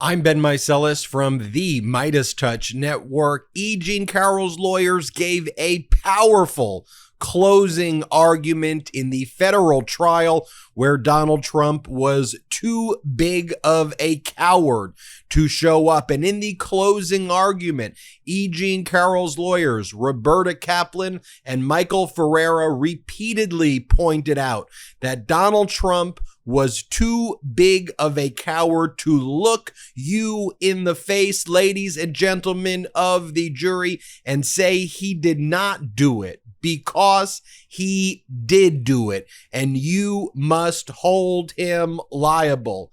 I'm Ben Meiselas from the MeidasTouch network. E Jean Carroll's lawyers gave a powerful closing argument in the federal trial where Donald Trump was too big of a coward to show up. And in the closing argument, E Jean Carroll's lawyers, Roberta Kaplan and Michael Ferreira, repeatedly pointed out that Donald Trump was too big of a coward to look you in the face, ladies and gentlemen of the jury, and say he did not do it, because he did do it, and you must hold him liable.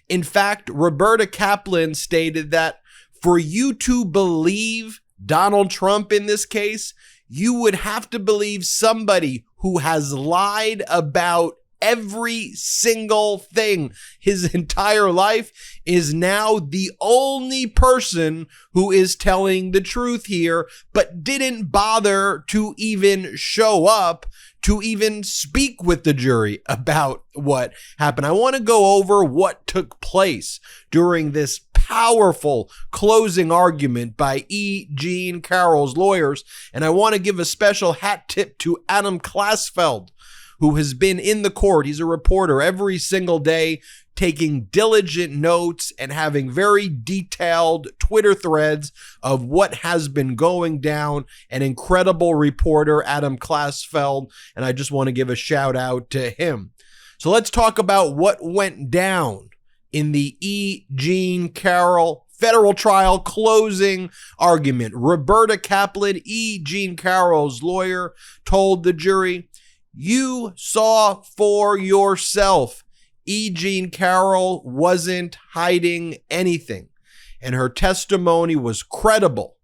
In fact, Roberta Kaplan stated that for you to believe Donald Trump in this case, you would have to believe somebody who has lied about every single thing his entire life, is now the only person who is telling the truth here, but didn't bother to even show up to even speak with the jury about what happened. I want to go over what took place during this powerful closing argument by E. Jean Carroll's lawyers, and I want to give a special hat tip to Adam Klasfeld, who has been in the court. He's a reporter every single day, taking diligent notes and having very detailed Twitter threads of what has been going down. An incredible reporter, Adam Klasfeld, and I just want to give a shout out to him. So let's talk about what went down in the E. Jean Carroll federal trial closing argument. Roberta Kaplan, E. Jean Carroll's lawyer, told the jury, "You saw for yourself. E. Jean Carroll wasn't hiding anything, and her testimony was credible,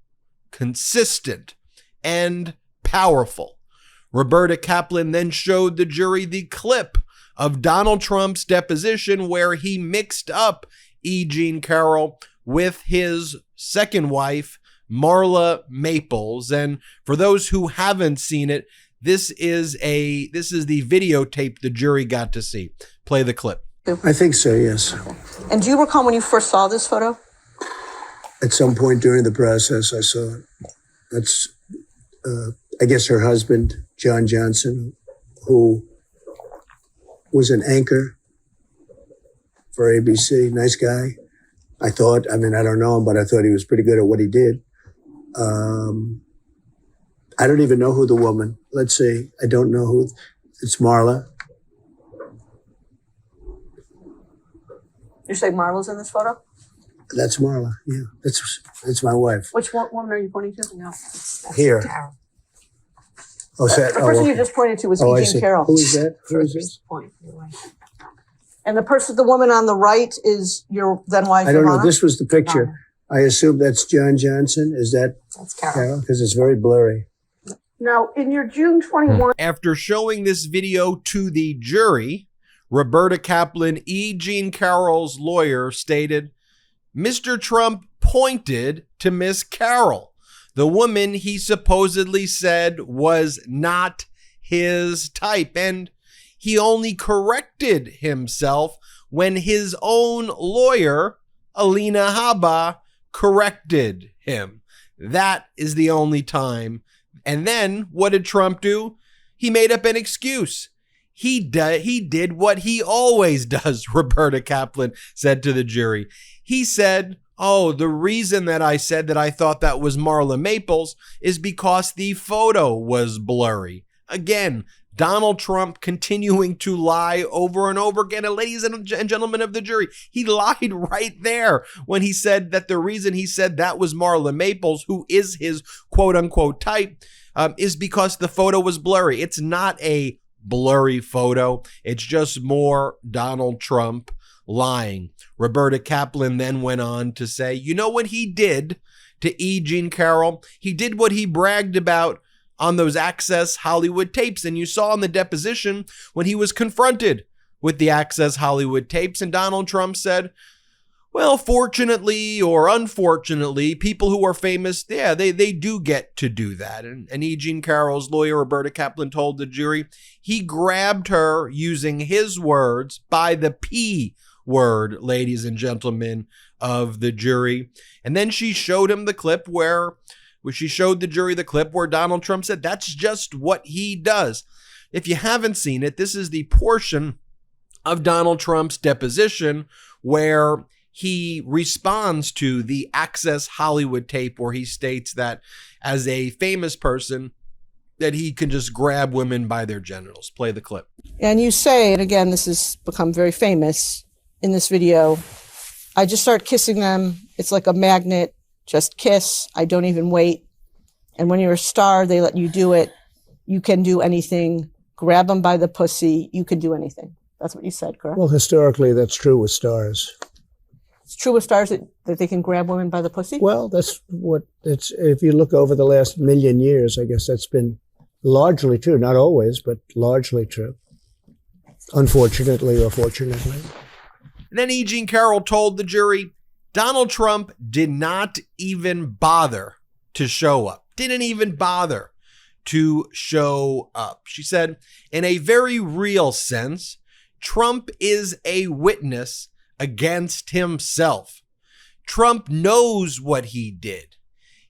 consistent, and powerful." Roberta Kaplan then showed the jury the clip of Donald Trump's deposition where he mixed up E. Jean Carroll with his second wife, Marla Maples. And for those who haven't seen it, This is the videotape the jury got to see. Play the clip. I think so, yes. And do you recall when you first saw this photo? At some point during the process, I saw it. That's, I guess, her husband, John Johnson, who was an anchor for ABC. Nice guy. I thought, I don't know him, but I thought he was pretty good at what he did. I don't even know who the woman, let's see, I don't know who, it's Marla. You say Marla's in this photo? That's Marla, yeah, that's my wife. Which woman are you pointing to? No. Here. Oh, is that, the person you just pointed to was E. Jean Carroll. Who is that? Who is this? Point, your wife. And the woman on the right is your then wife, I don't Ivana? know, this was the picture. I assume that's John Johnson, is that That's Carroll? Because it's very blurry. Now, in your June 21... After showing this video to the jury, Roberta Kaplan, E. Jean Carroll's lawyer, stated, "Mr. Trump pointed to Miss Carroll, the woman he supposedly said was not his type, and he only corrected himself when his own lawyer, Alina Habba, corrected him. That is the only time." And then what did Trump do? He made up an excuse. He did what he always does, Roberta Kaplan said to the jury. He said, "Oh, the reason that I said that I thought that was Marla Maples is because the photo was blurry." Again, Donald Trump continuing to lie over and over again. And ladies and gentlemen of the jury, he lied right there when he said that the reason he said that was Marla Maples, who is his quote unquote type, is because the photo was blurry. It's not a blurry photo. It's just more Donald Trump lying. Roberta Kaplan then went on to say, you know what he did to E. Jean Carroll? He did what he bragged about on those Access Hollywood tapes. And you saw in the deposition when he was confronted with the Access Hollywood tapes, and Donald Trump said, well, fortunately or unfortunately, people who are famous, yeah, they do get to do that. And E. Jean Carroll's lawyer, Roberta Kaplan, told the jury he grabbed her, using his words, by the pee word, ladies and gentlemen of the jury. And then she showed him the clip where she showed the jury the clip where Donald Trump said that's just what he does. If you haven't seen it, this is the portion of Donald Trump's deposition where he responds to the Access Hollywood tape where he states that as a famous person, that he can just grab women by their genitals. Play the clip. And you say, and again, this has become very famous in this video, I just start kissing them. It's like a magnet. Just kiss. I don't even wait. And when you're a star, they let you do it. You can do anything. Grab them by the pussy. You can do anything. That's what you said, correct? Well, historically, that's true with stars. It's true with stars that they can grab women by the pussy? Well, that's what it's, if you look over the last million years, I guess that's been largely true. Not always, but largely true. Unfortunately or fortunately. And then E Jean Carroll told the jury, Donald Trump did not even bother to show up. Didn't even bother to show up. She said, in a very real sense, Trump is a witness against himself. Trump knows what he did.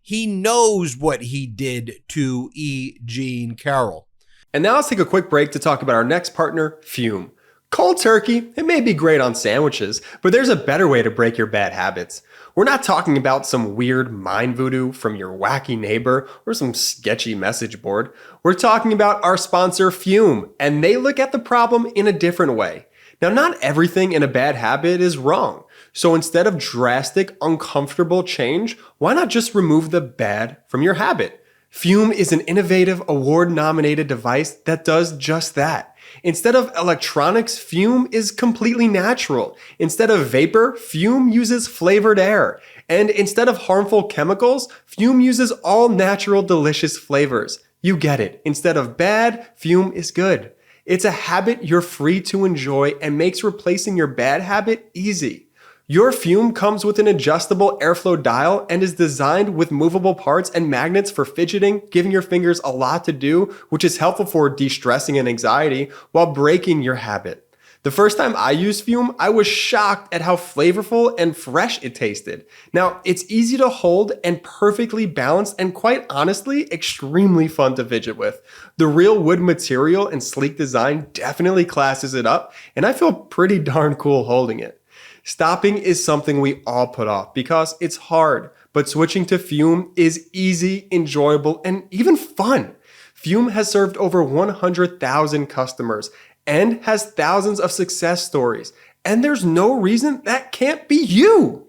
He knows what he did to E Jean Carroll. And now let's take a quick break to talk about our next partner, Fume. Cold turkey, it may be great on sandwiches, but there's a better way to break your bad habits. We're not talking about some weird mind voodoo from your wacky neighbor or some sketchy message board. We're talking about our sponsor, Fume, and they look at the problem in a different way. Now, not everything in a bad habit is wrong. So instead of drastic, uncomfortable change, why not just remove the bad from your habit? Fume is an innovative, award-nominated device that does just that. Instead of electronics, Fume is completely natural. Instead of vapor, Fume uses flavored air. And instead of harmful chemicals, Fume uses all natural, delicious flavors. You get it. Instead of bad, Fume is good. It's a habit you're free to enjoy and makes replacing your bad habit easy. Your Fume comes with an adjustable airflow dial and is designed with movable parts and magnets for fidgeting, giving your fingers a lot to do, which is helpful for de-stressing and anxiety while breaking your habit. The first time I used Fume, I was shocked at how flavorful and fresh it tasted. Now, it's easy to hold and perfectly balanced and quite honestly, extremely fun to fidget with. The real wood material and sleek design definitely classes it up, and I feel pretty darn cool holding it. Stopping is something we all put off because it's hard, but switching to Fume is easy, enjoyable, and even fun. Fume has served over 100,000 customers and has thousands of success stories, and there's no reason that can't be you.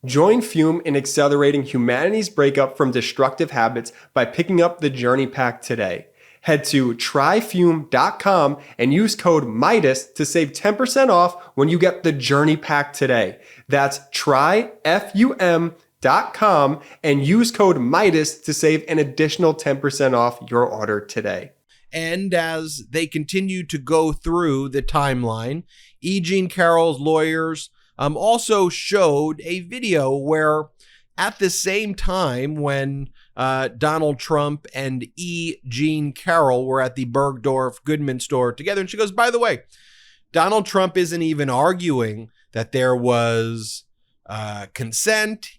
Join Fume in accelerating humanity's breakup from destructive habits by picking up the Journey Pack today. Head to tryfume.com and use code Meidas to save 10% off when you get the Journey Pack today. That's tryfum.com and use code Meidas to save an additional 10% off your order today. And as they continue to go through the timeline, E Jean Carroll's lawyers also showed a video where at the same time when Donald Trump and E Jean Carroll were at the Bergdorf Goodman store together, and she goes, by the way, Donald Trump isn't even arguing that there was consent.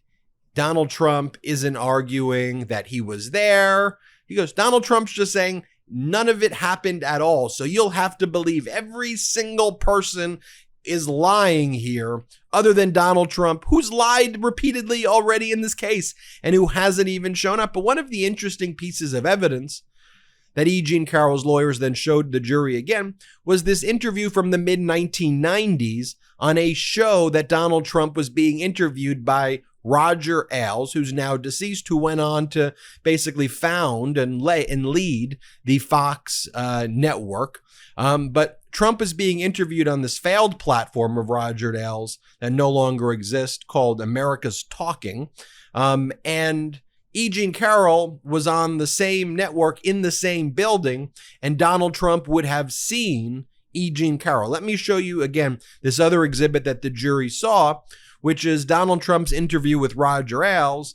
Donald Trump isn't arguing that he was there. He goes, Donald Trump's just saying, none of it happened at all. So you'll have to believe every single person is lying here other than Donald Trump, who's lied repeatedly already in this case and who hasn't even shown up. But one of the interesting pieces of evidence that E Jean Carroll's lawyers then showed the jury again was this interview from the mid-1990s on a show that Donald Trump was being interviewed by Roger Ailes, who's now deceased, who went on to basically found and lead the Fox network. But Trump is being interviewed on this failed platform of Roger Ailes that no longer exists called America's Talking. And E Jean Carroll was on the same network in the same building, and Donald Trump would have seen E Jean Carroll. Let me show you again this other exhibit that the jury saw, which is Donald Trump's interview with Roger Ailes,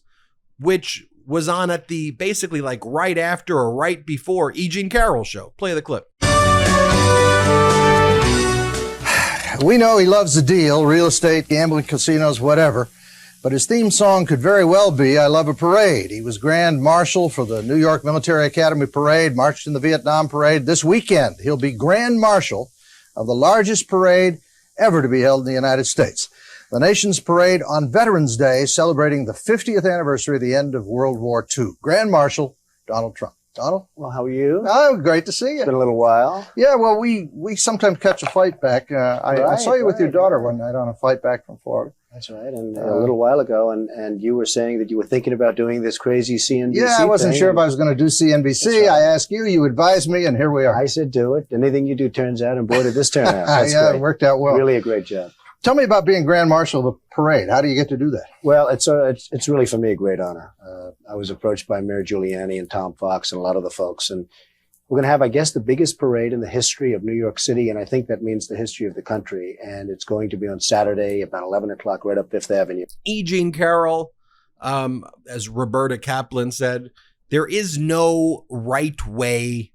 which was on at the basically like right after or right before E Jean Carroll show. Play the clip. we know he loves the deal, real estate, gambling, casinos, whatever. But his theme song could very well be I Love a Parade. He was Grand Marshal for the New York Military Academy Parade, marched in the Vietnam Parade. This weekend, he'll be Grand Marshal of the largest parade ever to be held in the United States. The nation's parade on Veterans Day, celebrating the 50th anniversary of the end of World War II. Grand Marshal Donald Trump. Donald? Well, how are you? Oh, great to see you. It's been a little while. Yeah, well, we sometimes catch a flight back. I saw you with your daughter one night on a flight back from Florida. That's right. And a little while ago, and you were saying that you were thinking about doing this crazy CNBC Yeah, I wasn't thing. sure if I was going to do CNBC. Right. I asked you, you advised me, and here we are. I said do it. Anything you do turns out, and boy, did this turn out. That's yeah, great. it worked out well. Really a great job. Tell me about being Grand Marshal of the parade. How do you get to do that? Well, it's really for me a great honor. I was approached by Mayor Giuliani and Tom Fox and a lot of the folks, and we're going to have, I guess, the biggest parade in the history of New York City, and I think that means the history of the country. And it's going to be on Saturday about 11 o'clock right up Fifth Avenue. E Jean Carroll, as Roberta Kaplan said, there is no right way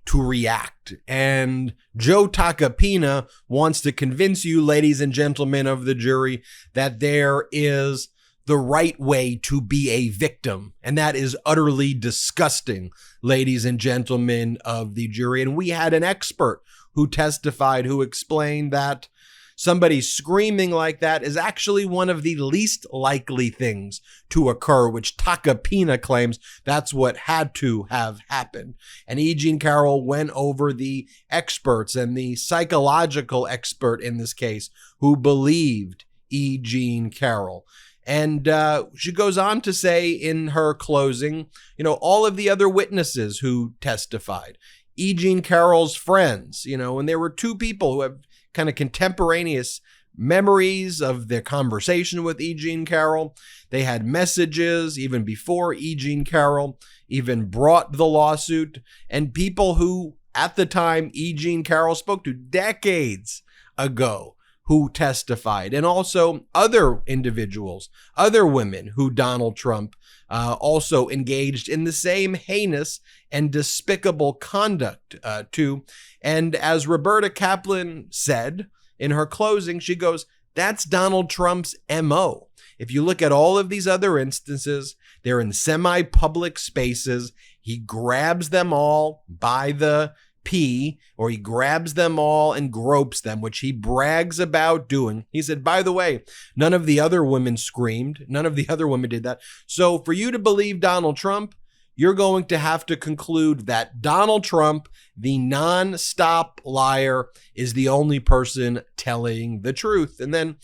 to react. And Joe Tacopina wants to convince you, ladies and gentlemen of the jury, that there is the right way to be a victim. And that is utterly disgusting, ladies and gentlemen of the jury. And we had an expert who testified, who explained that somebody screaming like that is actually one of the least likely things to occur, which Tacopina claims that's what had to have happened. And E Jean Carroll went over the experts and the psychological expert in this case who believed E Jean Carroll. And she goes on to say in her closing, all of the other witnesses who testified, E Jean Carroll's friends, and there were two people who have kind of contemporaneous memories of their conversation with E Jean Carroll. They had messages even before E Jean Carroll even brought the lawsuit, and people who at the time E Jean Carroll spoke to decades ago who testified, and also other individuals, other women who Donald Trump also engaged in the same heinous and despicable conduct to. And as Roberta Kaplan said in her closing, she goes, that's Donald Trump's MO. If you look at all of these other instances, they're in semi-public spaces. He grabs them all by the pee, or he grabs them all and gropes them, which he brags about doing. He said, by the way, none of the other women screamed. None of the other women did that. So for you to believe Donald Trump, you're going to have to conclude that Donald Trump, the non-stop liar, is the only person telling the truth. And then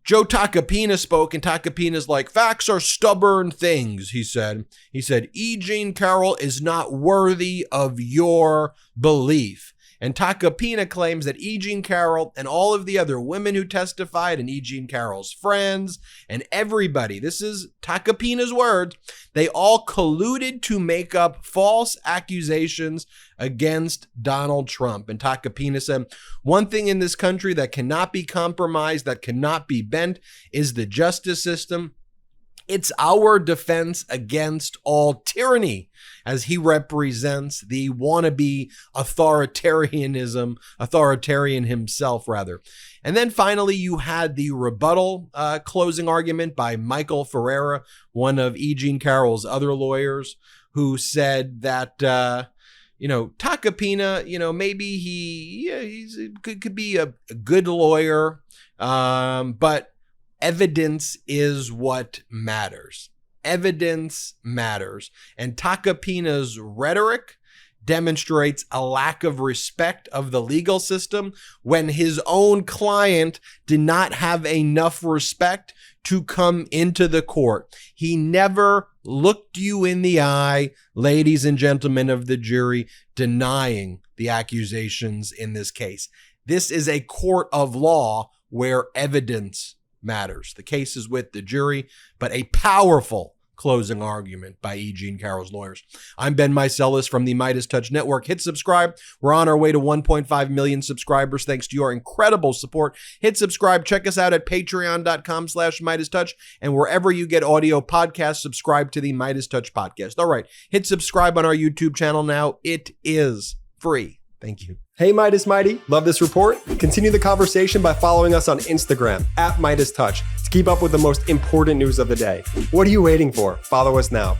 Joe Tacopina spoke, and Tacopina's like, facts are stubborn things, he said. He said, E Jean Carroll is not worthy of your belief. And Tacopina claims that E Jean Carroll and all of the other women who testified, and E Jean Carroll's friends, and everybody, this is Tacopina's words, they all colluded to make up false accusations against Donald Trump. And Tacopina said, one thing in this country that cannot be compromised, that cannot be bent, is the justice system. It's our defense against all tyranny, as he represents the wannabe authoritarian himself, rather. And then finally, you had the rebuttal closing argument by Michael Ferreira, one of E Jean Carroll's other lawyers, who said that, Tacopina, maybe he could be a good lawyer, but evidence is what matters. Evidence matters. And Tacopina's rhetoric demonstrates a lack of respect of the legal system when his own client did not have enough respect to come into the court. He never looked you in the eye, ladies and gentlemen of the jury, denying the accusations in this case. This is a court of law where evidence matters. The case is with the jury, but a powerful closing argument by E Jean Carroll's lawyers. I'm Ben Meiselas from the MeidasTouch Network. Hit subscribe. We're on our way to 1.5 million subscribers thanks to your incredible support. Hit subscribe. Check us out at patreon.com/MeidasTouch, and wherever you get audio podcasts, subscribe to the MeidasTouch podcast. All right, hit subscribe on our YouTube channel now. It is free. Thank you. Hey, Meidas Mighty, love this report? Continue the conversation by following us on Instagram @MeidasTouch to keep up with the most important news of the day. What are you waiting for? Follow us now.